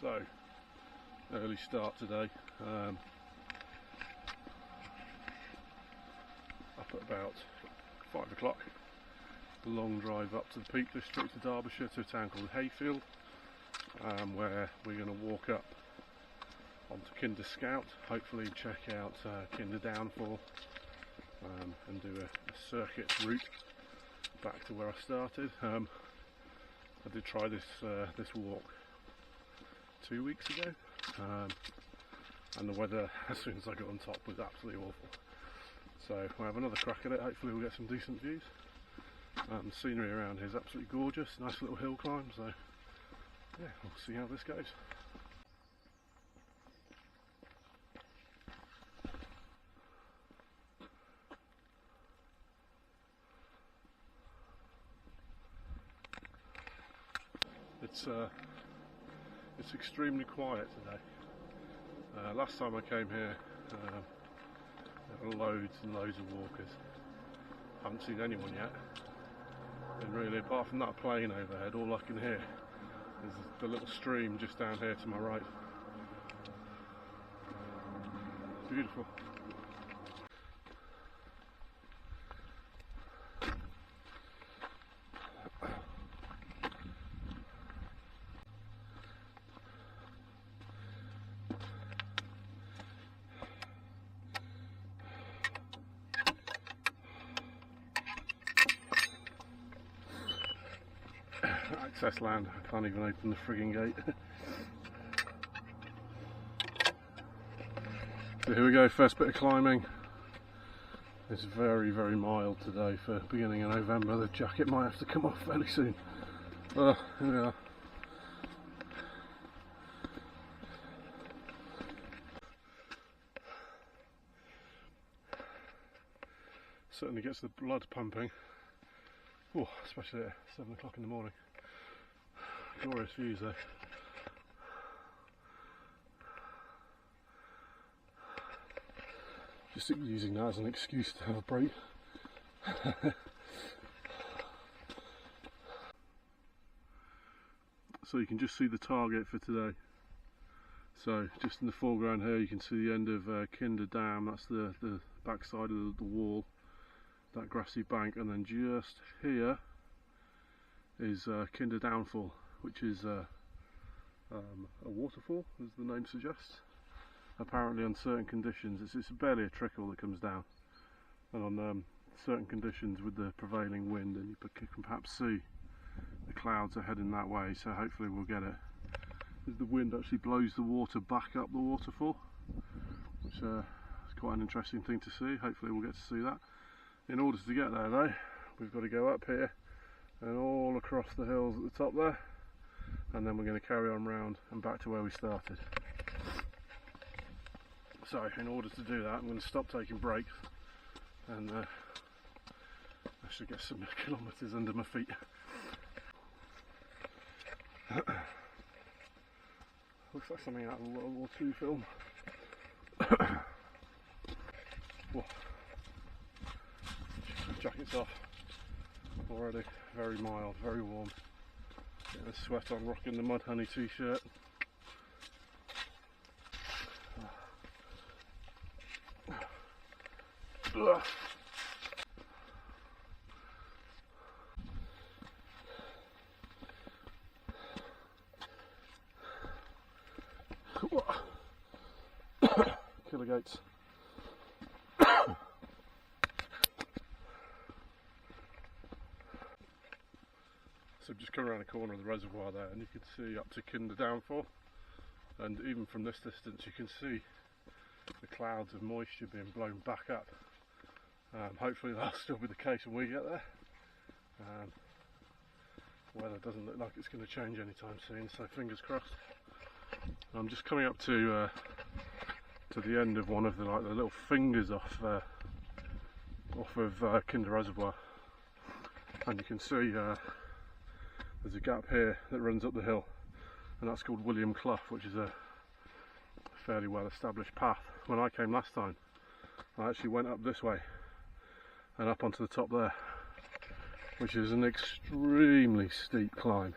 So, early start today. Up at about 5 o'clock. Long drive up to the Peak District of Derbyshire to a town called Hayfield, where we're going to walk up onto Kinder Scout, hopefully check out Kinder Downfall, and do a circuit route back to where I started. I did try this walk 2 weeks ago, and the weather as soon as I got on top was absolutely awful. So we'll have another crack at it. Hopefully we'll get some decent views. The scenery around here is absolutely gorgeous, nice little hill climb, so yeah, we'll see how this goes. It's extremely quiet today. Last time I came here, there were loads and loads of walkers. Haven't seen anyone yet. And really, apart from that plane overhead, all I can hear is the little stream just down here to my right. It's beautiful. Access land, I can't even open the frigging gate. So here we go, first bit of climbing. It's very, very mild today for beginning of November. The jacket might have to come off fairly soon. Here we are. Certainly gets the blood pumping. Oh, especially at 7 o'clock in the morning. Glorious views though. Just using that as an excuse to have a break. So you can just see the target for today. So just in the foreground here you can see the end of Kinder Dam. That's the back side of the wall, that grassy bank, and then just here is Kinder Downfall, which is a waterfall, as the name suggests. Apparently on certain conditions, it's barely a trickle that comes down, and on certain conditions with the prevailing wind, and you can perhaps see the clouds are heading that way, so hopefully we'll get it. As the wind actually blows the water back up the waterfall, which is quite an interesting thing to see. Hopefully we'll get to see that. In order to get there though, we've got to go up here and all across the hills at the top there, and then we're going to carry on round and back to where we started. So in order to do that, I'm going to stop taking breaks and actually get some kilometres under my feet. Looks like something out of a World War II film. Whoa. Jacket's off already. Very mild, very warm. Getting a sweat on, rocking the Mud Honey t-shirt. Killer goats. So just come around the corner of the reservoir there and you can see up to Kinder Downfall, and even from this distance you can see the clouds of moisture being blown back up. Hopefully that'll still be the case when we get there. Weather doesn't look like it's going to change anytime soon, so fingers crossed. I'm just coming up to the end of one of the little fingers off of Kinder Reservoir, and you can see there's a gap here that runs up the hill, and that's called William Clough, which is a fairly well established path. When I came last time, I actually went up this way and up onto the top there, which is an extremely steep climb.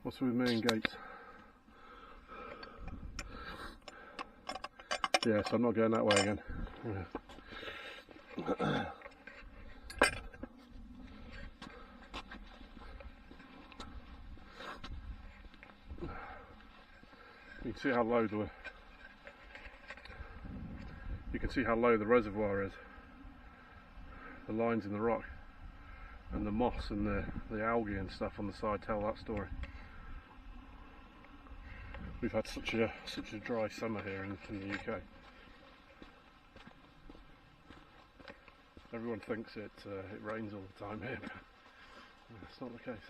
What's with me and gates? Yes, I'm not going that way again. You can see how low the reservoir is. The lines in the rock and the moss and the algae and stuff on the side tell that story. We've had such a dry summer here in the UK. Everyone thinks it rains all the time here, but that's not the case.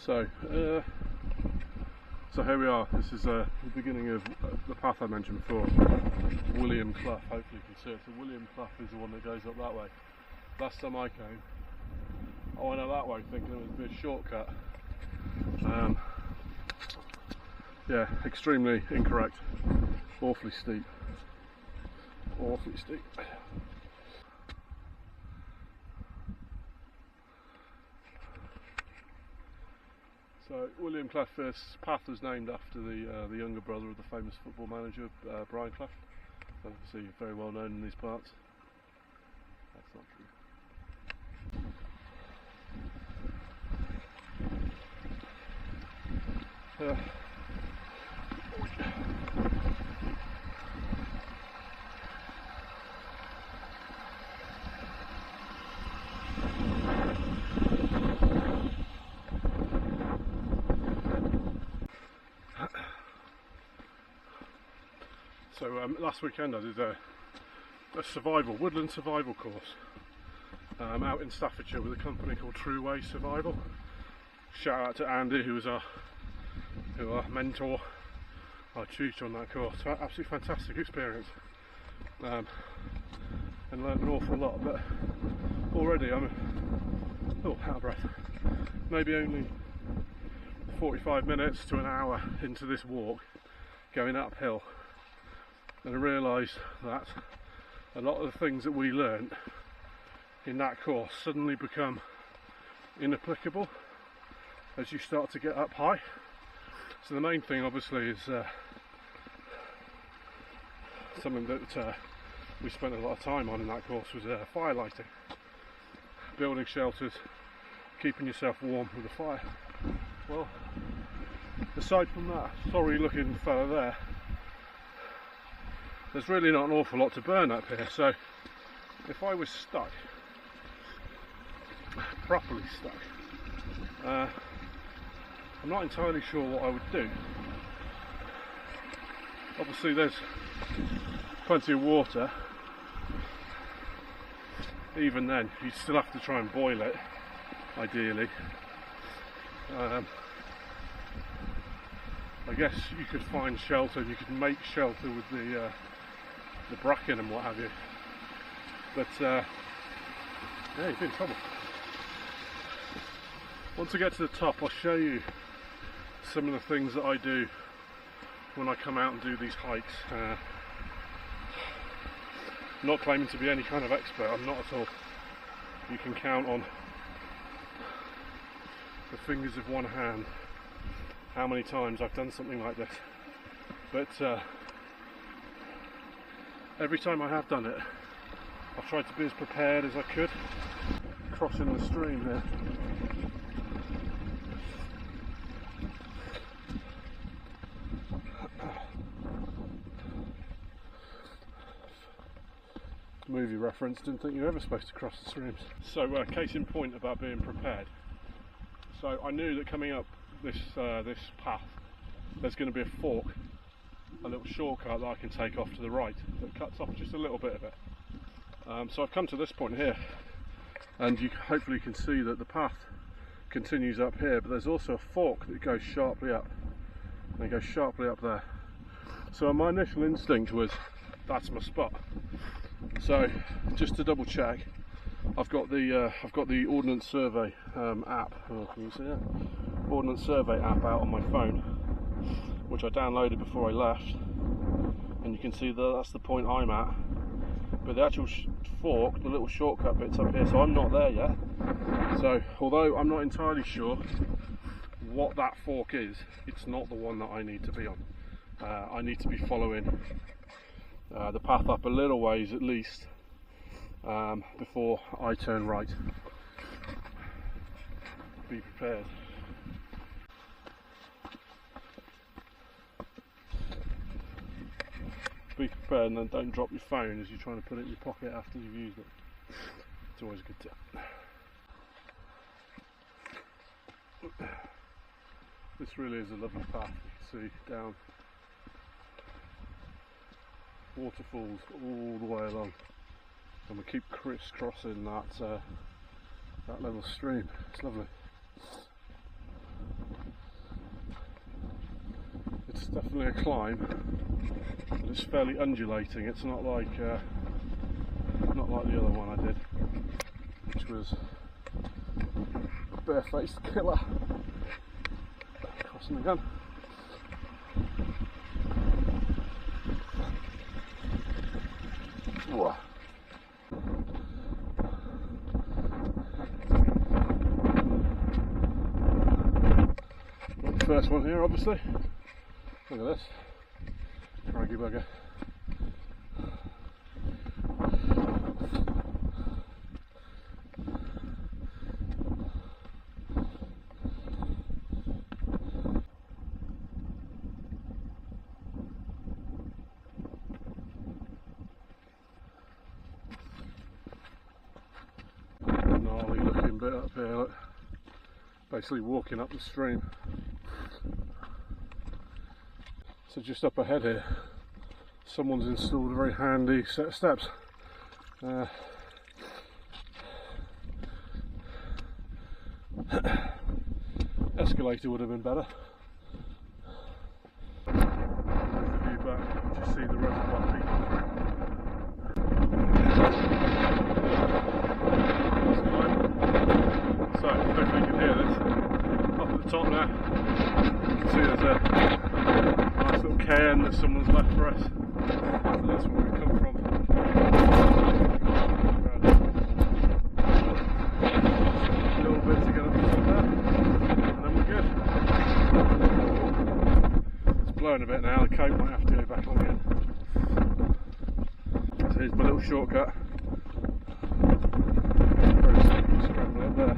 So here we are. This is the beginning of the path I mentioned before, William Clough. Hopefully you can see it. So William Clough is the one that goes up that way. Last time I came, I went up that way thinking it would be a shortcut. Yeah, extremely incorrect. Awfully steep. Awfully steep. So William Clough's path was named after the younger brother of the famous football manager Brian Clough. Obviously very well known in these parts. That's not true. So last weekend I did a woodland survival course out in Staffordshire with a company called True Way Survival. Shout out to Andy, who was our mentor, our tutor on that course. Absolutely fantastic experience, and learned an awful lot. But already I'm out of breath. Maybe only 45 minutes to an hour into this walk, going uphill. And I realised that a lot of the things that we learnt in that course suddenly become inapplicable as you start to get up high. So the main thing obviously is something that we spent a lot of time on in that course was fire lighting. Building shelters, keeping yourself warm with a fire. Well, aside from that sorry looking fella there, there's really not an awful lot to burn up here. So if I was stuck, properly stuck, I'm not entirely sure what I would do. Obviously there's plenty of water. Even then you'd still have to try and boil it, ideally. I guess you could find shelter, you could make shelter with the bracken and what have you, but yeah, you'd be in trouble. Once I get to the top, I'll show you some of the things that I do when I come out and do these hikes. I'm not claiming to be any kind of expert, I'm not at all. You can count on the fingers of one hand how many times I've done something like this, but every time I have done it, I've tried to be as prepared as I could. Crossing the stream here. Movie reference, didn't think you were ever supposed to cross the streams. So case in point about being prepared. So I knew that coming up this path there's going to be a fork, a little shortcut that I can take off to the right that cuts off just a little bit of it. So I've come to this point here, and you hopefully can see that the path continues up here, but there's also a fork that goes sharply up, and it goes sharply up there. So my initial instinct was that's my spot. So just to double check, I've got the Ordnance Survey app. Oh, can you see that? Ordnance Survey app out on my phone, which I downloaded before I left, and you can see that that's the point I'm at. But the actual fork, the little shortcut bit's up here, so I'm not there yet. So although I'm not entirely sure what that fork is, it's not the one that I need to be on. I need to be following the path up a little ways at least before I turn right. Be prepared. Be prepared, and then don't drop your phone as you're trying to put it in your pocket after you've used it. It's always a good tip. This really is a lovely path. You can see down waterfalls all the way along, and we keep crisscrossing that little stream. It's lovely. It's definitely a climb, but it's fairly undulating. It's not like the other one I did, which was a barefaced killer. Crossing again. Whoa. Not the first one here, obviously. Look at this. Craggy bugger. Gnarly looking bit up here, look. Basically walking up the stream. So just up ahead here, someone's installed a very handy set of steps. Escalator would have been better. There's the view back, you just see the reservoir peak. So hopefully you can hear this. Up at the top now, you can see there's a nice little cairn that someone's left for us. So that's where we come from. A little bit to get up to there, and then we're good. It's blowing a bit now, the coat might have to go back on again. So here's my little shortcut. Very simple scramble up there.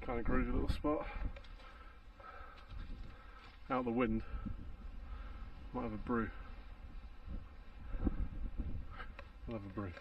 Kind of groovy little spot. Out the wind. Might have a brew. I'll have a brew.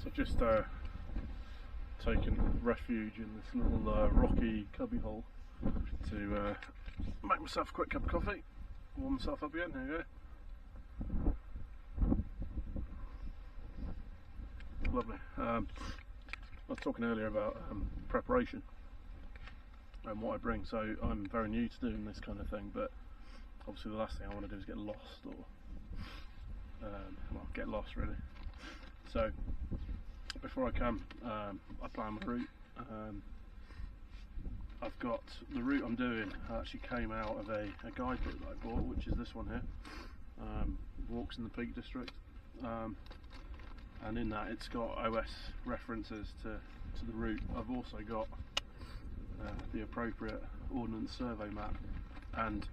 So just taken refuge in this little rocky cubbyhole to make myself a quick cup of coffee, warm myself up again. There you go. Lovely. I was talking earlier about preparation and what I bring, so I'm very new to doing this kind of thing, but obviously the last thing I want to do is get lost, or well, get lost really. So before I come, I plan my route. I've got the route I'm doing actually came out of a guidebook that I bought, which is this one here, Walks in the Peak District, and in that it's got OS references to the route. I've also got the appropriate Ordnance Survey map, and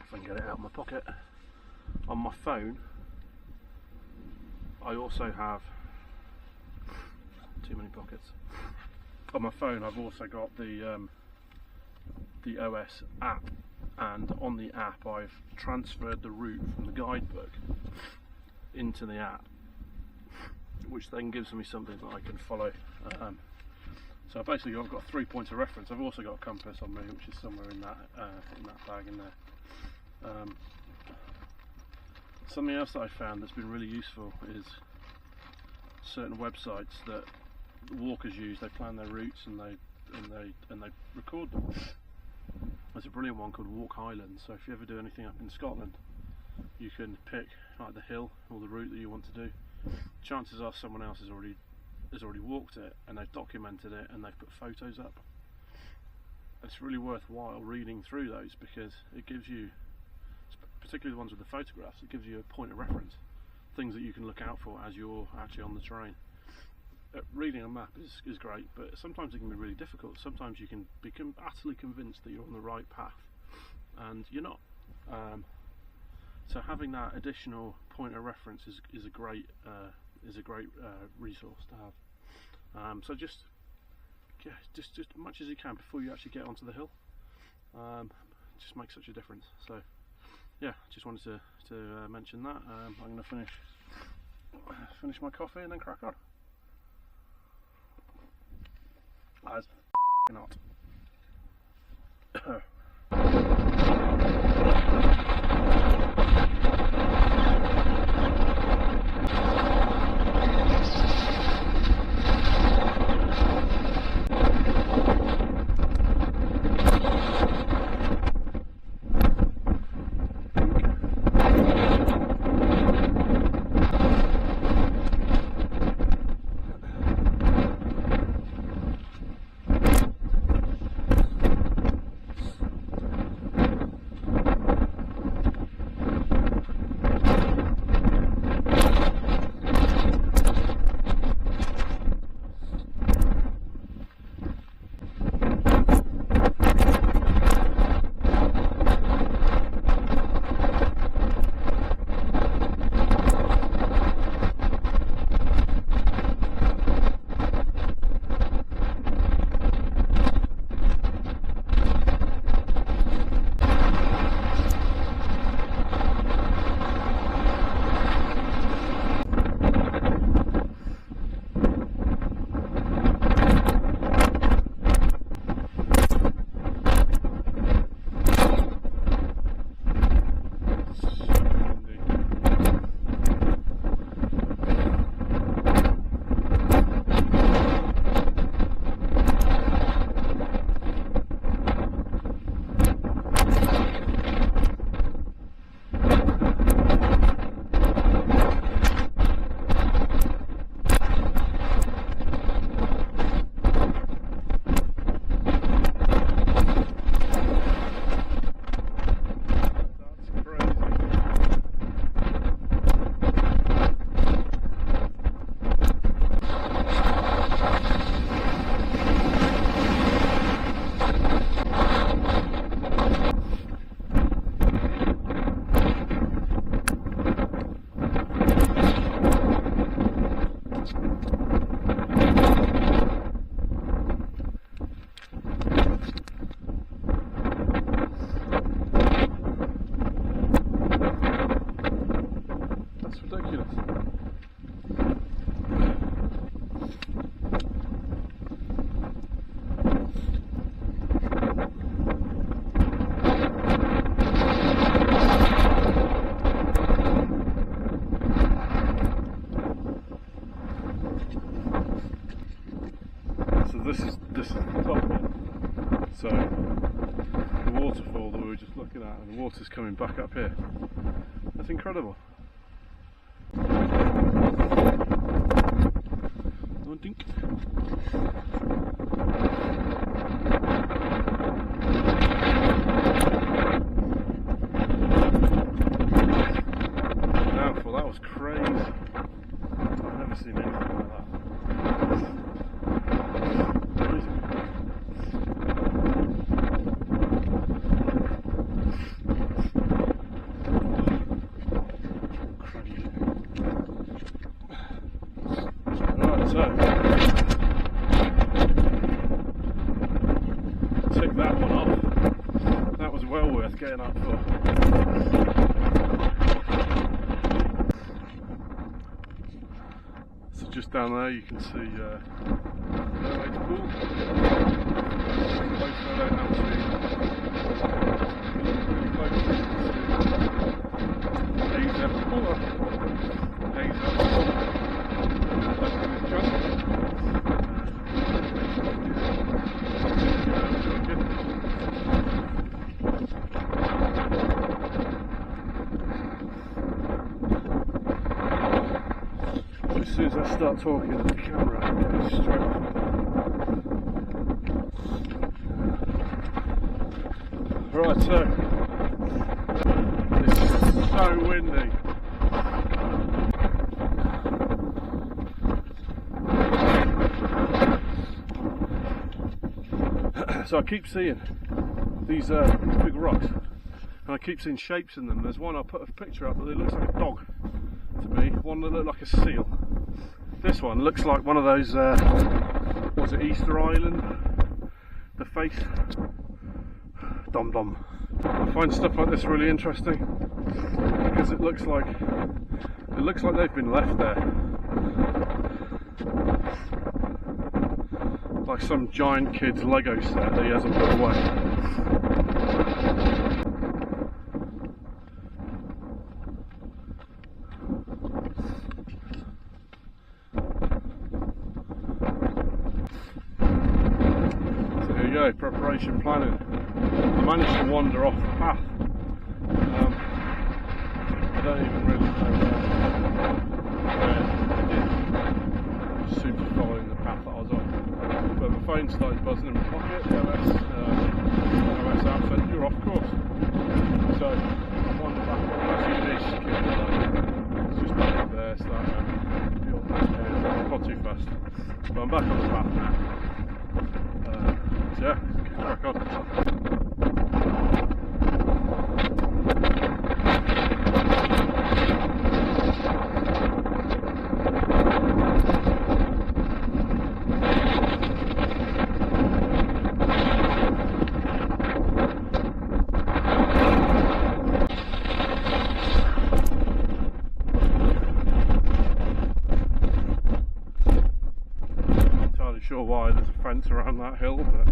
if I can get it out of my pocket, on my phone I also have too many pockets. On my phone I've also got the OS app, and on the app I've transferred the route from the guidebook into the app, which then gives me something that I can follow. So basically I've got 3 points of reference. I've also got a compass on me, which is somewhere in that bag in there. Something else that I found that's been really useful is certain websites that walkers use. They plan their routes and they record them. There's a brilliant one called Walk Highland. So if you ever do anything up in Scotland, you can pick like the hill or the route that you want to do. Chances are someone else has already walked it, and they've documented it and they've put photos up. It's really worthwhile reading through those, because it gives you, particularly the ones with the photographs, it gives you a point of reference, things that you can look out for as you're actually on the terrain. Reading a map is great, but sometimes it can be really difficult. Sometimes you can become utterly convinced that you're on the right path and you're not. So having that additional point of reference is a great resource to have. So just as much as you can before you actually get onto the hill, just makes such a difference. So yeah, just wanted to mention that. I'm going to finish my coffee and then crack on. As not. This is the top bit. So the waterfall that we were just looking at, and the water's coming back up here. That's incredible. on, dink. Waterfall, that was crazy. I've never seen anything like that. So, tick that one off. That was well worth getting up for. So just down there you can see Mermaid's Pool. Close I don't have to really close to Hazel Pool. Hazel. As soon as I start talking, the camera goes straight off. Right, so it's so windy. So I keep seeing these big rocks, and I keep seeing shapes in them. There's one I put a picture up that it looks like a dog to me, one that looked like a seal. This one looks like one of those, was it Easter Island? The face? Dom Dom. I find stuff like this really interesting because it looks like they've been left there. Like some giant kid's Lego set that he hasn't put away. Preparation planning. I managed to wander off the path. I don't even really know where I did. Just seemed to follow the path that I was on. But my phone started buzzing in my pocket. The OS app said you're off course. So I wandered back on this kid. It's just back up there, start not too fast. But I'm back on the path now. So yeah, crack on. Sure why there's a fence around that hill, but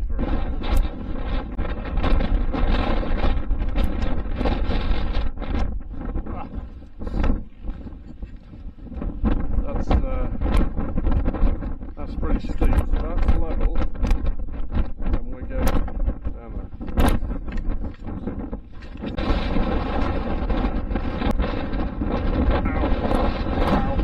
very cool. That's pretty steep, so that's level, and we go down there. Ow.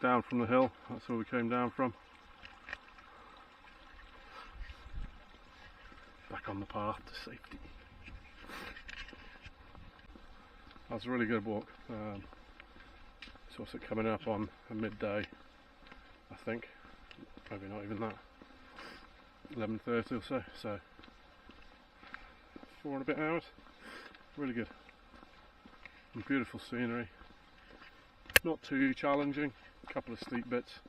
down from the hill. That's where we came down from. Back on the path to safety. That's a really good walk. It's also coming up on a midday, I think. Maybe not even that. 11:30 or so. So 4 and a bit hours. Really good. And beautiful scenery. Not too challenging. A couple of steep bits.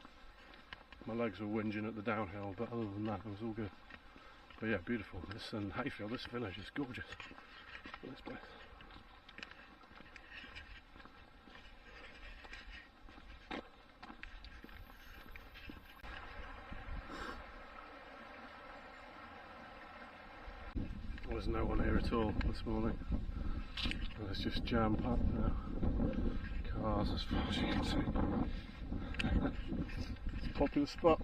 My legs were whinging at the downhill, but other than that, it was all good. But yeah, beautiful. This and Hayfield, this village is gorgeous. Look at this place. There's no one here at all this morning. It's just jam-packed now. Cars as far as you can see. It's a popular spot.